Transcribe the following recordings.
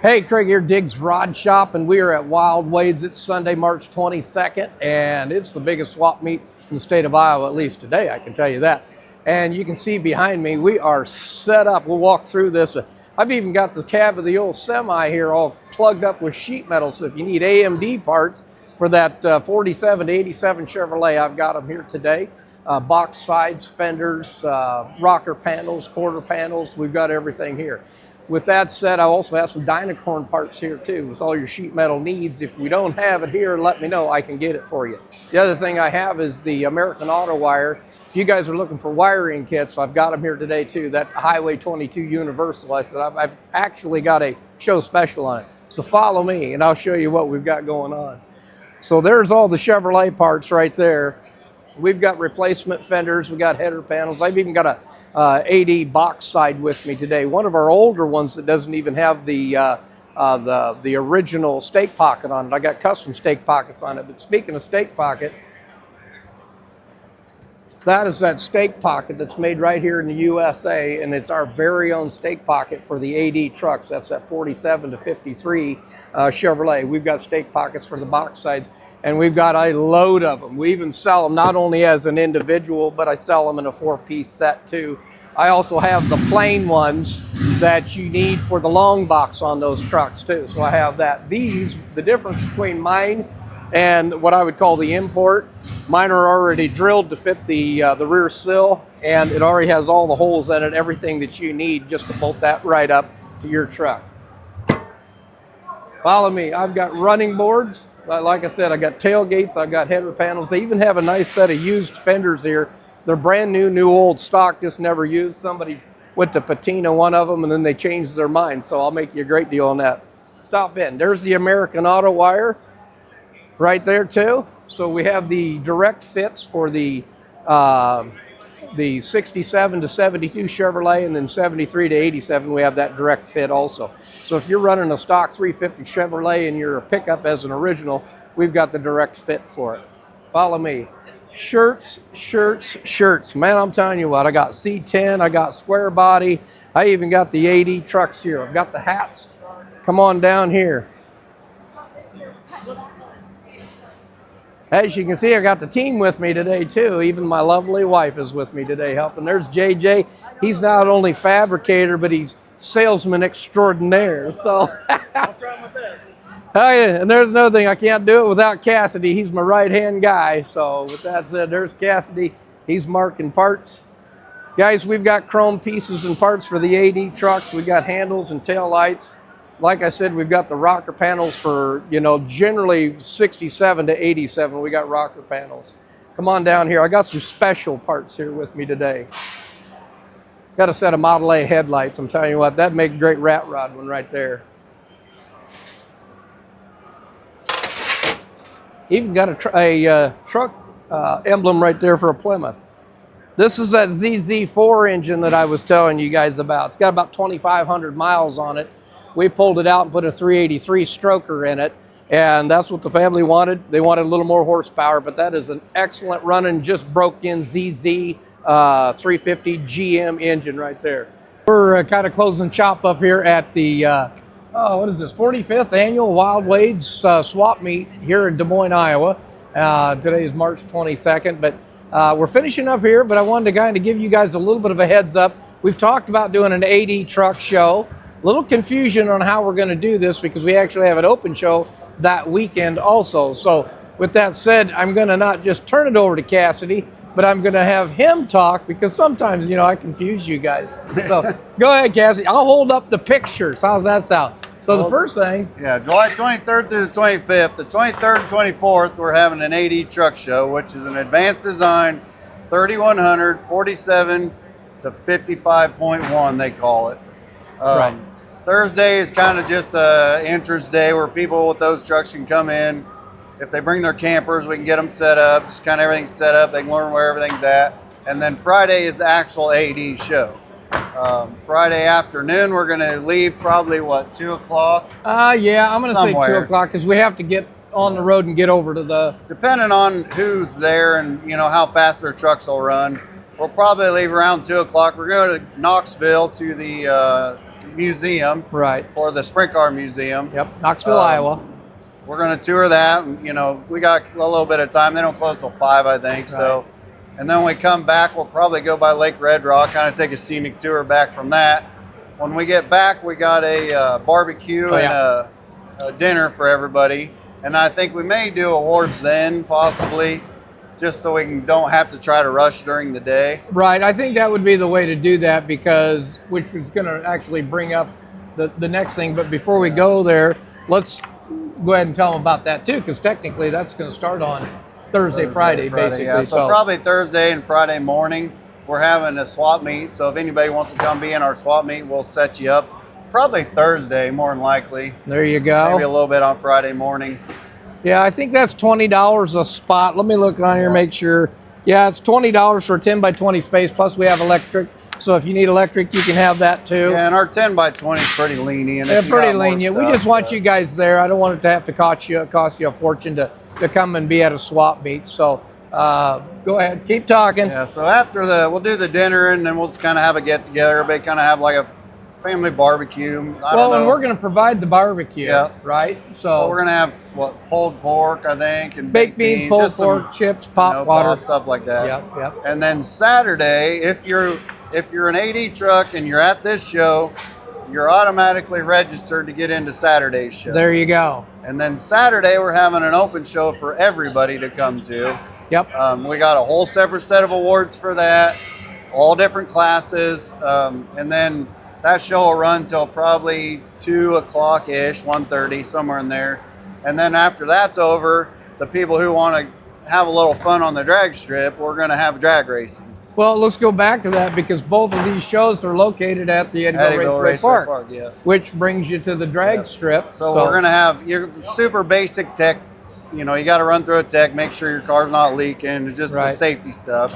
Hey, Craig here, Diggs Rod Shop, and we are at Wild Wade's. It's Sunday, March 22nd, and it's the biggest swap meet in the state of Iowa, at least today, I can tell you that. And you can see behind me, we are set up. We'll walk through this. I've even got the cab of the old semi here all plugged up with sheet metal, so if you need AMD parts for that 47 to 87 Chevrolet, I've got them here today. Box sides, fenders, rocker panels, quarter panels, we've got everything here. With that said, I also have some Dynacorn parts here too, with all your sheet metal needs. If we don't have it here, let me know, I can get it for you. The other thing I have is the American Auto Wire. If you guys are looking for wiring kits, I've got them here today too. That Highway 22 Universal, I said, I've actually got a show special on it. So follow me and I'll show you what we've got going on. So there's all the Chevrolet parts right there. We've got replacement fenders, we got header panels. I've even got a AD box side with me today. One of our older ones that doesn't even have the original stake pocket on it. I got custom stake pockets on it. But speaking of stake pocket, that is that stake pocket that's made right here in the USA, and it's our very own stake pocket for the AD trucks. That's that 47 to 53 Chevrolet. We've got stake pockets for the box sides, and we've got a load of them. We even sell them not only as an individual, but I sell them in a 4-piece set too. I also have the plain ones that you need for the long box on those trucks too. So I have that. These, the difference between mine and what I would call the import, mine are already drilled to fit the rear sill, and it already has all the holes in it, everything that you need just to bolt that right up to your truck. Follow me. I've got running boards. Like I said, I got tailgates, I've got header panels. They even have a nice set of used fenders here. They're brand new old stock, just never used. Somebody went to patina one of them and then they changed their mind, so I'll make you a great deal on that. Stop in. There's the American Auto Wire right there too. So we have the direct fits for the 67 to 72 Chevrolet, and then 73 to 87 we have that direct fit also. So if you're running a stock 350 Chevrolet and you're a pickup as an original, we've got the direct fit for it. Follow me. Shirts. Man, I'm telling you what, I got C10, I got square body, I even got the AD trucks here. I've got the hats. Come on down here. As you can see, I got the team with me today too. Even my lovely wife is with me today helping. There's JJ. He's not only fabricator, but he's salesman extraordinaire. So I'll try with that. Oh yeah, and there's another thing, I can't do it without Cassidy. He's my right-hand guy. So with that said, there's Cassidy. He's marking parts. Guys, we've got chrome pieces and parts for the AD trucks. We've got handles and tail lights. Like I said, we've got the rocker panels for, generally 67 to 87. We got rocker panels. Come on down here. I got some special parts here with me today. Got a set of Model A headlights. I'm telling you what, that'd make a great rat rod one right there. Even got a truck emblem right there for a Plymouth. This is that ZZ4 engine that I was telling you guys about. It's got about 2,500 miles on it. We pulled it out and put a 383 stroker in it, and that's what the family wanted. They wanted a little more horsepower, but that is an excellent running, just broke in ZZ 350 GM engine right there. We're kind of closing shop up here at the, what is this, 45th annual Wild Wade's swap meet here in Des Moines, Iowa. Today is March 22nd, but we're finishing up here, but I wanted to kind of give you guys a little bit of a heads up. We've talked about doing an AD truck show. Little confusion on how we're going to do this because we actually have an open show that weekend also. So with that said, I'm going to not just turn it over to Cassidy, but I'm going to have him talk because sometimes, I confuse you guys. So go ahead, Cassidy. I'll hold up the pictures. How's that sound? So the first thing. Yeah, July 23rd through the 25th. The 23rd and 24th, we're having an AD truck show, which is an advanced design, 3100, 47 to 55.1, they call it. Right. Thursday is kind of just an entrance day where people with those trucks can come in. If they bring their campers, we can get them set up. Just kind of everything's set up. They can learn where everything's at. And then Friday is the actual AD show. Friday afternoon, we're going to leave probably, 2 o'clock? Yeah, I'm going to say 2 o'clock because we have to get on the road and get over to the... Depending on who's there and, how fast their trucks will run, we'll probably leave around 2 o'clock. We're going to Knoxville to the museum. Right. For the Sprint Car Museum. Yep, Knoxville, Iowa. We're going to tour that. And, you know, we got a little bit of time. They don't close till 5, I think. Right. So, and then when we come back, we'll probably go by Lake Red Rock, kind of take a scenic tour back from that. When we get back, we got a barbecue and a dinner for everybody. And I think we may do awards then, possibly, just so we don't have to try to rush during the day. Right. I think that would be the way to do that, because, which is going to actually bring up the next thing. But before we go there, let's go ahead and tell them about that too, because technically that's going to start on Thursday, Friday, basically. Yeah. So probably Thursday and Friday morning, we're having a swap meet. So if anybody wants to come be in our swap meet, we'll set you up. Probably Thursday, more than likely. There you go. Maybe a little bit on Friday morning. Yeah, I think that's $20 a spot. Let me look on here, make sure. Yeah, it's $20 for a 10 by 20 space. Plus we have electric. So if you need electric, you can have that too. Yeah, and our 10 by 20 is pretty lenient. Yeah, pretty lenient. We just want you guys there. I don't want it to have to cost you a fortune to come and be at a swap meet. So go ahead, keep talking. Yeah, so after we'll do the dinner, and then we'll just kind of have a get together. Everybody kind of have like a family barbecue. And we're going to provide the barbecue, right? So we're going to have pulled pork, I think, and baked beans, pulled pork, chips, pop water, stuff like that. Yep. And then Saturday, if you're an AD truck and you're at this show, you're automatically registered to get into Saturday's show. There you go. And then Saturday, we're having an open show for everybody to come to. Yep. We got a whole separate set of awards for that, all different classes, and then that show will run till probably 2 o'clock-ish, 1:30, somewhere in there. And then after that's over, the people who want to have a little fun on the drag strip, we're going to have drag racing. Well, let's go back to that, because both of these shows are located at the Eddyville Raceway Park, yes. Which brings you to the drag strip. So we're going to have your super basic tech. You know, you got to run through a tech, make sure your car's not leaking, just the safety stuff.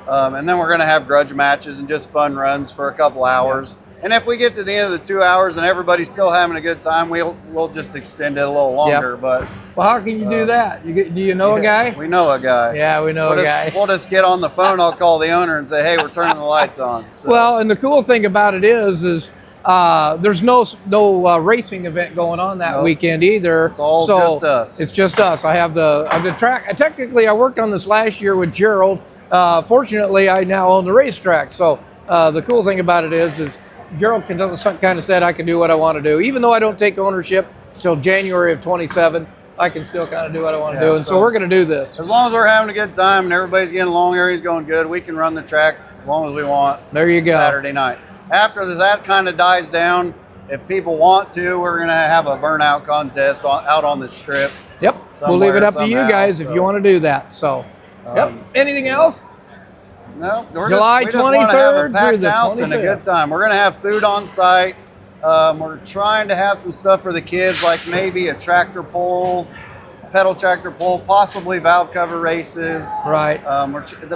And then we're going to have grudge matches and just fun runs for a couple hours. Yeah. And if we get to the end of the 2 hours and everybody's still having a good time, we'll just extend it a little longer. Yep. But well, how can you do that? Do you know a guy? We know a guy. Yeah, we know a guy. We'll just get on the phone. I'll call the owner and say, "Hey, we're turning the lights on." So. Well, and the cool thing about it is there's no racing event going on that weekend either. It's all just us. It's just us. I have the track. Technically, I worked on this last year with Gerald. Fortunately, I now own the racetrack. So the cool thing about it is Gerald kind of said I can do what I want to do. Even though I don't take ownership till January of 27, I can still kind of do what I want to do. And so we're going to do this. As long as we're having a good time and everybody's getting along, everything's going good, we can run the track as long as we want. There you go. Saturday night. After that kind of dies down, if people want to, we're going to have a burnout contest out on the strip. Yep. We'll leave it up to you guys if you want to do that. So, Anything else? No, July 23rd through the 25th. And a good time. We're going to have food on site. We're trying to have some stuff for the kids, like maybe a tractor pull, pedal tractor pull, possibly valve cover races. Right.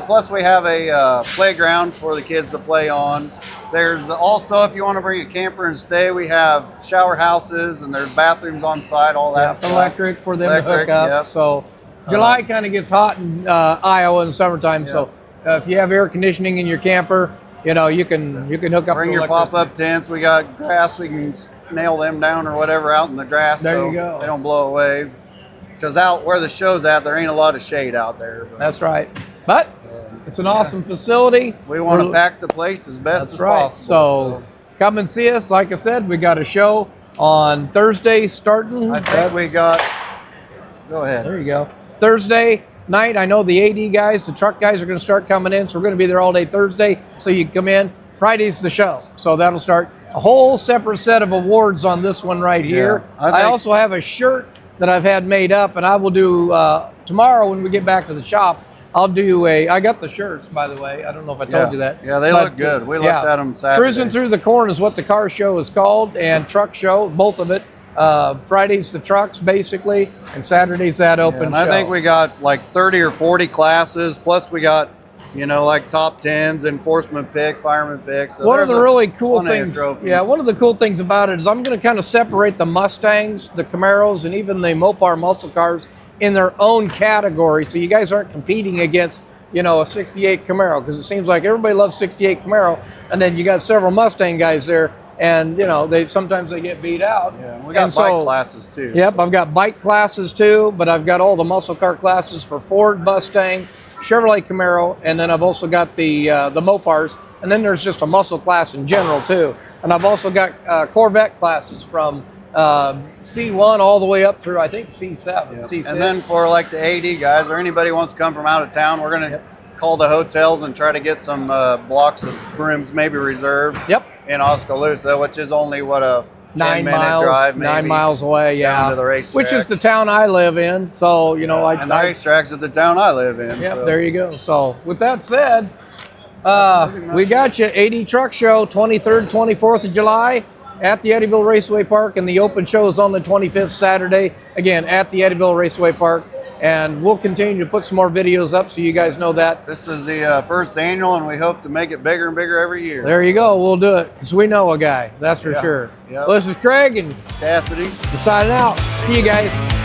Plus, we have a playground for the kids to play on. There's also, if you want to bring a camper and stay, we have shower houses and there's bathrooms on site, all that stuff. Electric for them to hook up. Yep. So July kind of gets hot in Iowa in the summertime. Yep. So if you have air conditioning in your camper, you can hook up. Bring your pop-up tents. We got grass. We can nail them down or whatever out in the grass. There you go. They don't blow away. Because out where the show's at, there ain't a lot of shade out there. But, that's right. But it's an awesome facility. We want to pack the place as best as possible. So come and see us. Like I said, we got a show on Thursday starting. I think we got. Go ahead. There you go. Thursday night. I know the AD guys, the truck guys are going to start coming in, so we're going to be there all day Thursday. So you can come in. Friday's the show, so that'll start a whole separate set of awards on this one right here. I also have a shirt that I've had made up, and I will do tomorrow when we get back to the shop. I'll do I got the shirts, by the way. I don't know if I told you that. Yeah, they look good. We looked at them Saturday. Cruising Through the Corn is what the car show is called, and truck show, both of it. Friday's the trucks, basically, and Saturday's that open show. I think we got like 30 or 40 classes, plus we got, like top 10s, enforcement pick, fireman pick. So one of the really cool things, one of the cool things about it is I'm going to kind of separate the Mustangs, the Camaros, and even the Mopar muscle cars in their own category, so you guys aren't competing against, a 68 Camaro, because it seems like everybody loves 68 Camaro, and then you got several Mustang guys there. and sometimes they get beat out. Yeah, we got And bike classes too. Yep, I've got bike classes too, but I've got all the muscle car classes for Ford, Mustang, Chevrolet Camaro, and then I've also got the Mopars, and then there's just a muscle class in general too. And I've also got Corvette classes from C1 all the way up through, I think, C7, Yep. C6. And then for like the AD guys or anybody who wants to come from out of town, we're going to call the hotels and try to get some blocks of rooms maybe reserved in Oskaloosa, which is only, what, a 10-minute drive maybe? 9 miles away, down to the racetrack. Which is the town I live in. So, and the racetrack's at the town I live in. Yep, so. there you go. So, with that said, we got you. AD Truck Show, 23rd, 24th of July at the Eddyville Raceway Park, and the open show is on the 25th, Saturday, again, at the Eddyville Raceway Park. And we'll continue to put some more videos up so you guys know that. This is the first annual, and we hope to make it bigger and bigger every year. There you go. We'll do it because we know a guy. That's for sure. Yep. Well, this is Craig and Cassidy. we're signing out. See you guys.